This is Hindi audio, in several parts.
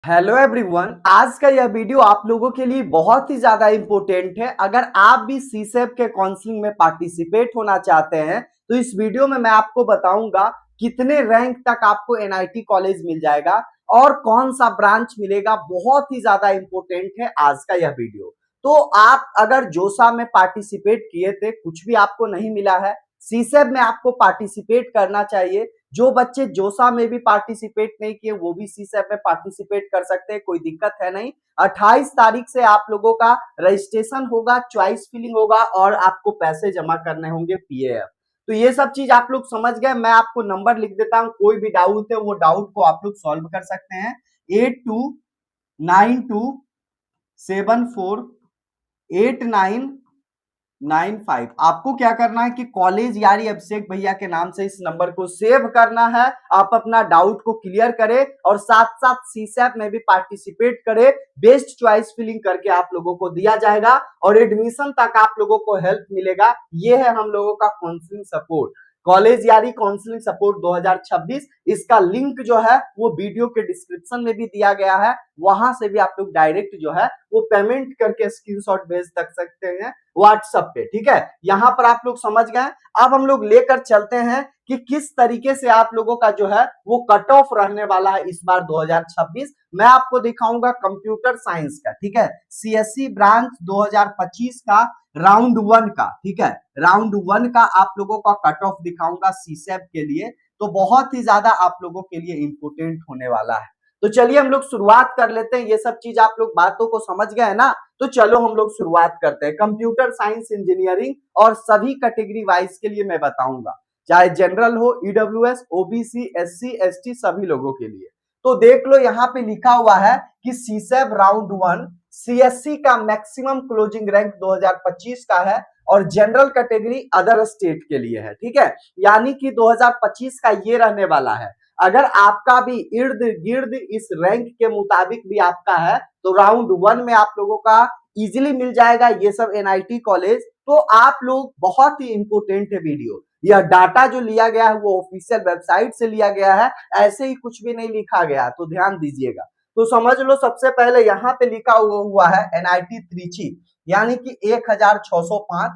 हेलो एवरीवन, आज का यह वीडियो आप लोगों के लिए बहुत ही ज्यादा इंपॉर्टेंट है। अगर आप भी सीसेप के काउंसलिंग में पार्टिसिपेट होना चाहते हैं तो इस वीडियो में मैं आपको बताऊंगा कितने रैंक तक आपको एनआईटी कॉलेज मिल जाएगा और कौन सा ब्रांच मिलेगा। बहुत ही ज्यादा इंपॉर्टेंट है आज का यह वीडियो। तो आप अगर जोसा में पार्टिसिपेट किए थे, कुछ भी आपको नहीं मिला है, सीसेप में आपको पार्टिसिपेट करना चाहिए। जो बच्चे जोसा में भी पार्टिसिपेट नहीं किए वो भी सीसेप में पार्टिसिपेट कर सकते हैं, कोई दिक्कत है नहीं। 28 तारीख से आप लोगों का रजिस्ट्रेशन होगा, चॉइस फिलिंग होगा और आपको पैसे जमा करने होंगे पीएएफ। तो ये सब चीज आप लोग समझ गए। मैं आपको नंबर लिख देता हूं, कोई भी डाउट है वो डाउट को आप लोग सॉल्व कर सकते हैं। 8292748995। आपको क्या करना है कि कॉलेज यारी अभिषेक भैया के नाम से इस नंबर को सेव करना है। आप अपना डाउट को क्लियर करें और साथ साथ सीसैप में भी पार्टिसिपेट करें। बेस्ट चॉइस फिलिंग करके आप लोगों को दिया जाएगा और एडमिशन तक आप लोगों को हेल्प मिलेगा। ये है हम लोगों का काउंसलिंग सपोर्ट, कॉलेज यारी काउंसलिंग सपोर्ट 2026। इसका लिंक जो है वो वीडियो के डिस्क्रिप्शन में भी दिया गया है, वहां से भी आप लोग डायरेक्ट जो है वो पेमेंट करके स्क्रीनशॉट भेज सकते हैं व्हाट्सएप पे। ठीक है, यहां पर आप लोग समझ गए। अब हम लोग लेकर चलते हैं कि किस तरीके से आप लोगों का जो है वो कट ऑफ रहने वाला है इस बार 2026। मैं आपको दिखाऊंगा कंप्यूटर साइंस का, ठीक है, सीएससी ब्रांच 2025 का राउंड 1 का। ठीक है, राउंड 1 का आप लोगों का कट ऑफ दिखाऊंगा सीसेप के लिए, तो बहुत ही ज्यादा आप लोगों के लिए इंपोर्टेंट होने वाला है। तो चलिए हम लोग शुरुआत कर लेते हैं। ये सब चीज आप लोग बातों को समझ गए ना, तो चलो हम लोग शुरुआत करते हैं। कंप्यूटर साइंस इंजीनियरिंग और सभी कैटेगरी वाइज के लिए मैं बताऊंगा, चाहे जनरल हो, ईडब्ल्यूएस, ओबीसी, एससी, एसटी, सभी लोगों के लिए। तो देख लो यहाँ पे लिखा हुआ है कि सीसेब राउंड 1 सीएससी का मैक्सिमम क्लोजिंग रैंक 2025 का है और जनरल कैटेगरी अदर स्टेट के लिए है। ठीक है, यानी कि 2025 का ये रहने वाला है। अगर आपका भी इर्द गिर्द इस रैंक के मुताबिक भी आपका है तो राउंड 1 में आप लोगों का इजीली मिल जाएगा ये सब एनआईटी कॉलेज। तो आप लोग, बहुत ही इंपोर्टेंट है वीडियो, यह डाटा जो लिया गया है वो ऑफिशियल वेबसाइट से लिया गया है, ऐसे ही कुछ भी नहीं लिखा गया, तो ध्यान दीजिएगा। तो समझ लो, सबसे पहले यहाँ पे लिखा हुआ है एनआईटी त्रिची यानी कि 1605,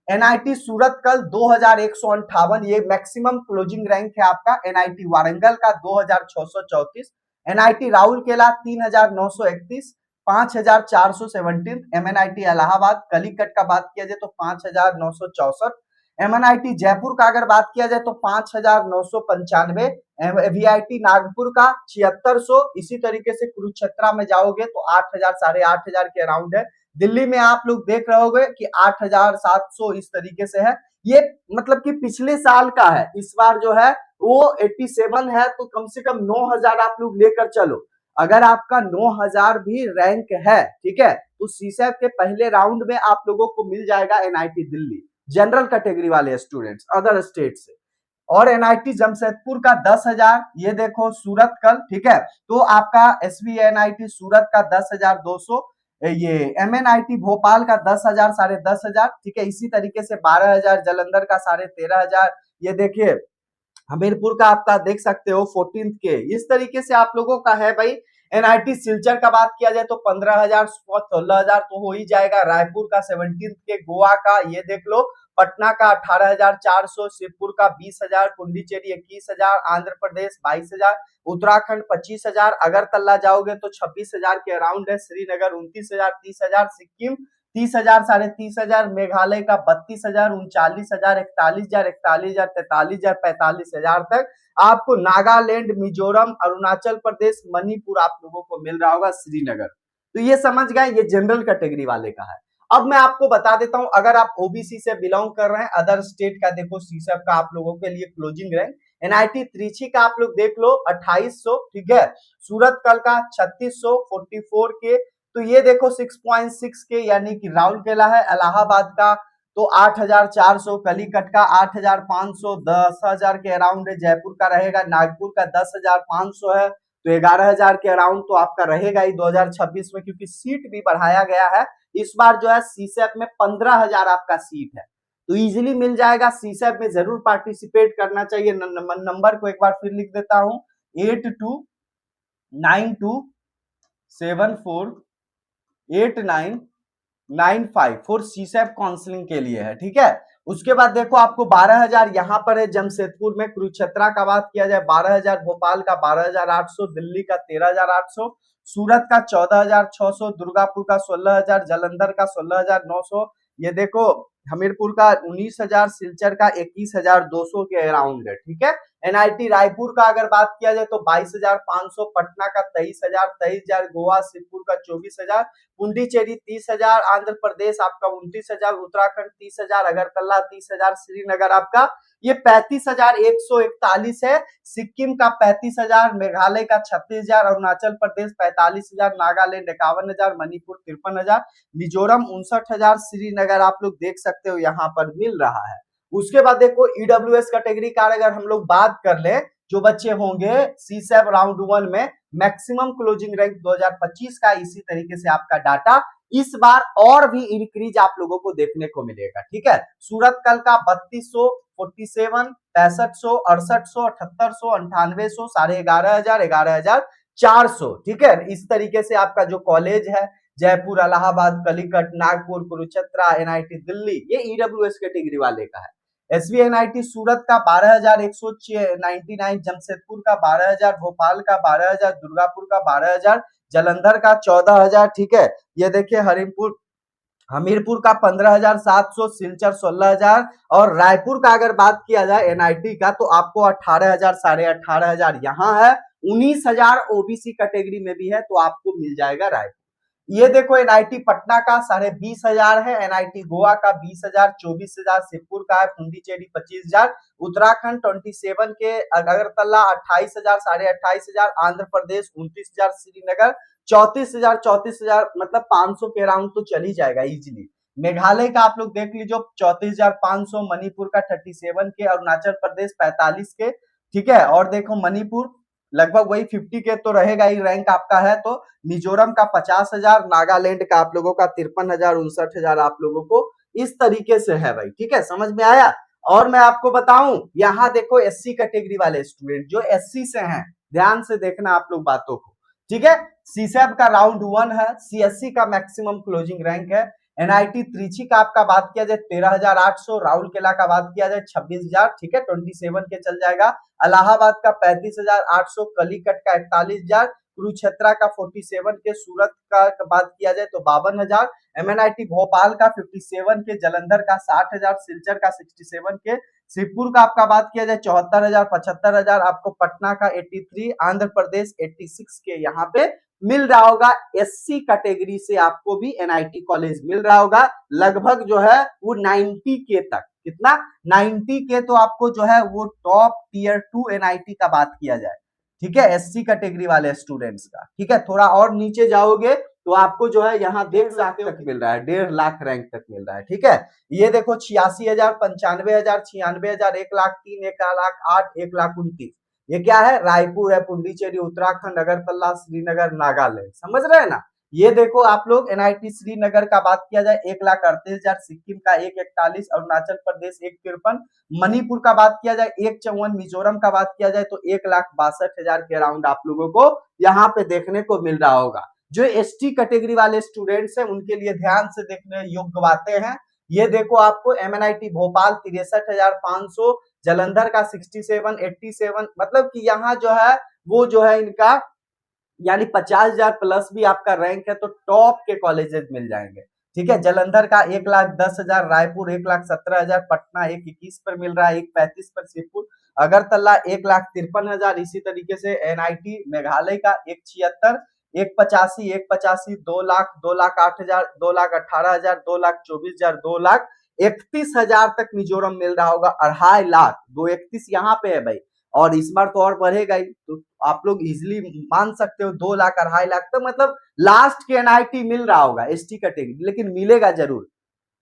एनआईटी सूरत कल 2158, ये मैक्सिमम क्लोजिंग रैंक है आपका। एनआईटी वारंगल का 2634, एनआईटी राउरकेला 3931, 5417, एमएनआईटी इलाहाबाद कलीकट का बात किया जाए तो 5964, एमएनआईटी जयपुर का अगर बात किया जाए तो 5995, वीआईटी नागपुर का 7600, इसी तरीके से कुरुक्षेत्रा में जाओगे तो 8000 साढ़े 8000 के अराउंड है। दिल्ली में आप लोग देख रहे होगे कि 8700 इस तरीके से है। ये मतलब कि पिछले साल का है, इस बार जो है वो 87 है, तो कम से कम 9000 आप लोग लेकर चलो। अगर आपका 9000 भी रैंक है, ठीक है, तो सीसेप के पहले राउंड में आप लोगों को मिल जाएगा एनआईटी दिल्ली, जनरल कैटेगरी वाले स्टूडेंट्स अदर स्टेट से। और एनआईटी जमशेदपुर का 10,000, ये देखो सूरत कल, ठीक है, तो आपका एसवी एनआईटी सूरत का 10,200, ये एमएनआईटी भोपाल का 10,000 साढ़े 10,000, ठीक है, इसी तरीके से 12,000 जलंधर का साढ़े 13,000, ये देखिए हमीरपुर का आपका देख सकते हो 14 के, इस तरीके से आप लोगों का है भाई। एनआईटी सिलचर का बात किया जाए तो 15,000 16,000 तो हो ही जाएगा। रायपुर का 17 के, गोवा का ये देख लो, पटना का 18,400, शिवपुर का 20,000, पुंडीचेरी 21,000, आंध्र प्रदेश 22,000, उत्तराखंड 25,000, अगरतला जाओगे तो 26,000 के अराउंड है, श्रीनगर 29,000, 30,000, सिक्किम 30,000 साढ़े 30,000, मेघालय का 32,000, 39,000, 41,000, 41,000, 43,000, 45,000 तक आपको नागालैंड, मिजोरम, अरुणाचल प्रदेश, मणिपुर आप लोगों को मिल रहा होगा, श्रीनगर। तो ये समझ गए, ये जनरल कैटेगरी वाले का है। अब मैं आपको बता देता हूं, अगर आप ओबीसी से बिलोंग कर रहे हैं, अदर स्टेट का देखो सीसेप का आप लोगों के लिए क्लोजिंग रैंक एनआईटी त्रिची का आप लोग देख लो 2800, ठीक है, सूरत कल का 3600 44 के, तो ये देखो 6.6 के यानी कि राउरकेला है। इलाहाबाद का तो 8,400, कलीकट का 8,500, 10,000 के अराउंड है। जयपुर का रहेगा, नागपुर का 10,500 है, तो 11,000 के अराउंड तो आपका रहेगा ही 2026 में, क्योंकि सीट भी बढ़ाया गया है इस बार जो है सीसेप में 15,000 आपका सीट है, तो इजीली मिल जाएगा। सीसेप में जरूर पार्टिसिपेट करना चाहिए। नंबर को एक बार फिर लिख देता हूं, 8292 748995 फॉर सीसैप काउंसलिंग के लिए है, ठीक है। उसके बाद देखो आपको 12,000 यहाँ पर है जमशेदपुर में, कुरुक्षेत्रा का बात किया जाए 12,000, भोपाल का 12,800, दिल्ली का 13,800, सूरत का 14,600, दुर्गापुर का 16,000, जालंधर का 16,900, ये देखो हमीरपुर का 19,000, सिलचर का 21,200 के अराउंड है, ठीक है। एनआईटी रायपुर का अगर बात किया जाए तो 22,500, पटना का 23,000, गोवा शिवपुर का 24,000, पुंडीचेरी 30,000, आंध्र प्रदेश आपका 29,000, उत्तराखंड 30,000, अगरतला 30,000, श्रीनगर आपका ये 35,141 है, सिक्किम का 35,000, मेघालय का 36,000, अरुणाचल प्रदेश 45,000, नागालैंड 51,000, मणिपुर 53,000, मिजोरम 59,000, श्रीनगर आप लोग देख सकते हो यहाँ पर मिल रहा है। उसके बाद देखो ईडब्ल्यूएस कैटेगरी का अगर हम लोग बात कर ले, जो बच्चे होंगे सीसैप राउंड 1 में मैक्सिमम क्लोजिंग रैंक 2025 का, इसी तरीके से आपका डाटा इस बार और भी इंक्रीज आप लोगों को देखने को मिलेगा, ठीक है। सूरत कल का 3200, 47, 6500, 6800, 7800, 9800, 11,500, 11,400, ठीक है। इस तरीके से आपका जो कॉलेज है जयपुर, इलाहाबाद, कलिकट, नागपुर, कुरुक्षेत्र, एनआईटी दिल्ली, ये ईडब्ल्यूएस कैटेगरी वाले का है। एसवी एनआईटी सूरत का 12,199, जमशेदपुर का 12,000, भोपाल का 12,000, दुर्गापुर का 12,000, जालंधर का 14,000, ठीक है। ये देखिए हमीरपुर का 15,700, सिलचर 16,000, और रायपुर का अगर बात किया जाए एनआईटी का तो आपको 18,000, 18,500 यहाँ है। 19,000 ओबीसी कैटेगरी में भी है तो आपको मिल जाएगा रायपुर। ये देखो एनआईटी पटना का 20,500 है, एनआईटी गोवा का 20,000, 24,000 शिवपुर का है, पुंडीचेरी 25,000, उत्तराखंड 27 के, अगरतला 28,000, 28,500, आंध्र प्रदेश 29,000, श्रीनगर 34,000, मतलब 500 के अराउंड तो चल ही जाएगा इजीली। मेघालय का आप लोग देख लीजिए 34,500, मणिपुर का 37 के, अरुणाचल प्रदेश 45 के, ठीक है। और देखो मणिपुर लगभग वही 50 के तो रहेगा ही रैंक आपका है। तो मिजोरम का 50,000, नागालैंड का आप लोगों का 53,000, 59,000 आप लोगों को इस तरीके से है भाई, ठीक है, समझ में आया। और मैं आपको बताऊं यहाँ देखो एससी कैटेगरी वाले स्टूडेंट जो एससी से हैं, ध्यान से देखना आप लोग बातों को, ठीक है। सीसैप का राउंड 1 है, सीएससी का मैक्सिमम क्लोजिंग रैंक है, एनआईटी त्रिची का आपका बात किया जाए 13,800, राउरकेला का बात किया जाए 26,000, ठीक है, 27 के चल जाएगा, इलाहाबाद का 35,800, कलिकट का 41,000, कुरुक्षेत्रा का 47 के, सूरत का बात किया जाए तो 52,000, एमएनआईटी भोपाल का 57 के, जालंधर का 60,000, सिलचर का 67 के, शिवपुर का आपका बात किया जाए 74,000, 75,000, आपको पटना का 83, आंध्र प्रदेश 86 के यहाँ पे मिल रहा होगा। एससी कैटेगरी से आपको भी एनआईटी कॉलेज मिल रहा होगा, लगभग जो है वो 90 के तक, कितना 90 के, तो आपको जो है वो टॉप टियर 2 एनआईटी का बात किया जाए, ठीक है, एससी कैटेगरी वाले स्टूडेंट्स का, ठीक है। थोड़ा और नीचे जाओगे तो आपको जो है यहाँ 1.5 लाख तक मिल रहा है, 1.5 लाख रैंक तक मिल रहा है, ठीक है। ये देखो 86,000, 95,000, 96,000, 1,03,000, 1,08,000, 1,29,000, ये क्या है, रायपुर है, पुंडीचेरी, उत्तराखंड, अगरतला, श्रीनगर, नागालैंड, समझ रहे हैं ना। ये देखो आप लोग एनआईटी श्रीनगर का बात किया जाए 1,38,000, सिक्किम का 1,41, अरुणाचल प्रदेश 1,53, मणिपुर का बात किया जाए 1,54, मिजोरम का बात किया जाए तो 1,62,000 के अराउंड आप लोगों को यहाँ पे देखने को मिल रहा होगा। जो एसटी कैटेगरी वाले स्टूडेंट्स हैं उनके लिए ध्यान से देखने योग्य बातें हैं। ये देखो आपको एमएनआईटी भोपाल 63,500, जालंधर का 67, 87, मतलब कि यहाँ जो है वो जो है इनका यानी 50,000 प्लस भी आपका रैंक है तो टॉप के कॉलेजेस मिल जाएंगे, ठीक है। जालंधर का 1,10,000, रायपुर 1,17,000, पटना 1,21 पर मिल रहा है, 1,35 पर शिवपुर, अगरतला 1,53,000, इसी तरीके से एनआईटी मेघालय का 1,76, 1,85, 1,85, 2 लाख, 2,08,000, 2,18,000, 2,24,000, 2,31,000 तक मिजोरम मिल रहा होगा, 2.5 लाख, 2,31 यहाँ पे है भाई, और इस बार तो और बढ़ेगा ही, तो आप लोग इजिली मान सकते हो 2 लाख, 2.5 लाख तक, मतलब लास्ट के एनआईटी मिल रहा होगा एसटी कैटेगरी, लेकिन मिलेगा जरूर,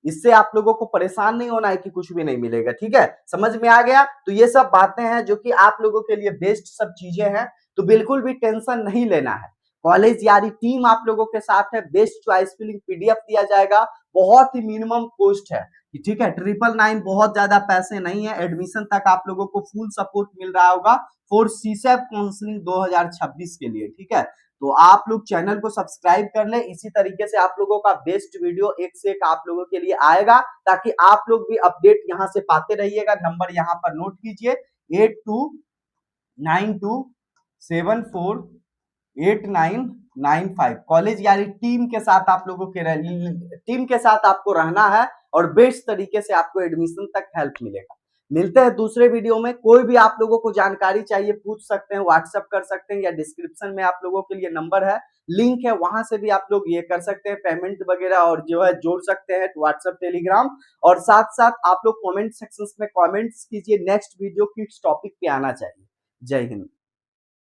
इससे आप लोगों को परेशान नहीं होना है कि कुछ भी नहीं मिलेगा, ठीक है, समझ में आ गया। तो ये सब बातें हैं जो कि आप लोगों के लिए बेस्ट सब चीजें हैं, तो बिल्कुल भी टेंशन नहीं लेना है। कॉलेज यारी टीम आप लोगों के साथ है, बेस्ट चॉइस फिलिंग पीडीएफ दिया जाएगा, बहुत ही मिनिमम कॉस्ट है, ठीक है, 999 बहुत ज्यादा पैसे नहीं है, एडमिशन तक आप लोगों को फुल सपोर्ट मिल रहा होगा फॉर सीसैप काउंसलिंग 2026 के लिए, ठीक है। तो आप लोग चैनल को सब्सक्राइब कर ले। इसी तरीके से आप लोगों का बेस्ट वीडियो एक से एक आप लोगों के लिए आएगा, ताकि आप लोग भी अपडेट यहाँ से पाते रहिएगा। नंबर यहाँ पर नोट कीजिए 8292748995। कॉलेज यारी टीम के साथ आप लोगों के टीम के साथ आपको रहना है और बेस्ट तरीके से आपको एडमिशन तक हेल्प मिलेगा। मिलते हैं दूसरे वीडियो में। कोई भी आप लोगों को जानकारी चाहिए पूछ सकते हैं, व्हाट्सएप कर सकते हैं, या डिस्क्रिप्शन में आप लोगों के लिए नंबर है, लिंक है, वहां से भी आप लोग ये कर सकते हैं, पेमेंट वगैरह और जो है जोड़ सकते हैं व्हाट्सएप टेलीग्राम। और साथ साथ आप लोग कमेंट सेक्शन में कमेंट्स कीजिए नेक्स्ट वीडियो किस टॉपिक पे आना चाहिए। जय हिंद।